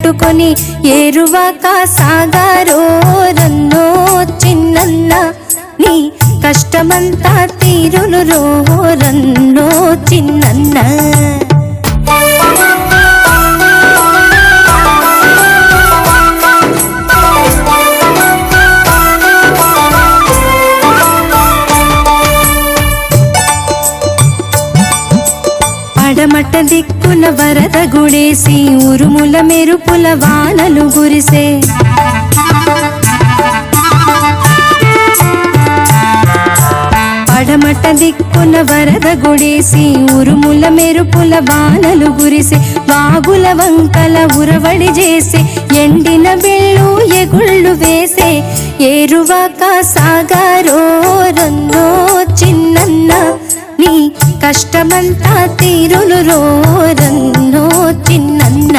కట్టుకొని ఏరువాక సాగారో రన్నో చిన్నన్న, నీ కష్టమంతా తీరును రో రన్నో చిన్నన్న. పడమట దిక్కున వరద గుడేసి ఉరుముల మెరుపుల వానలు గురిసే, పడమట దిక్కున వరద గుడేసి ఉరుముల మెరుపుల వానలు గురిసే, వాగుల వంకల ఉరవడి చేసే ఎండిన బెళ్ళు ఎగుళ్ళు వేసే ఏరువాక సాగారో రన్నో చిన్నన్న, నీ కష్టమంతా తీరును రో రన్నో చిన్నన్న.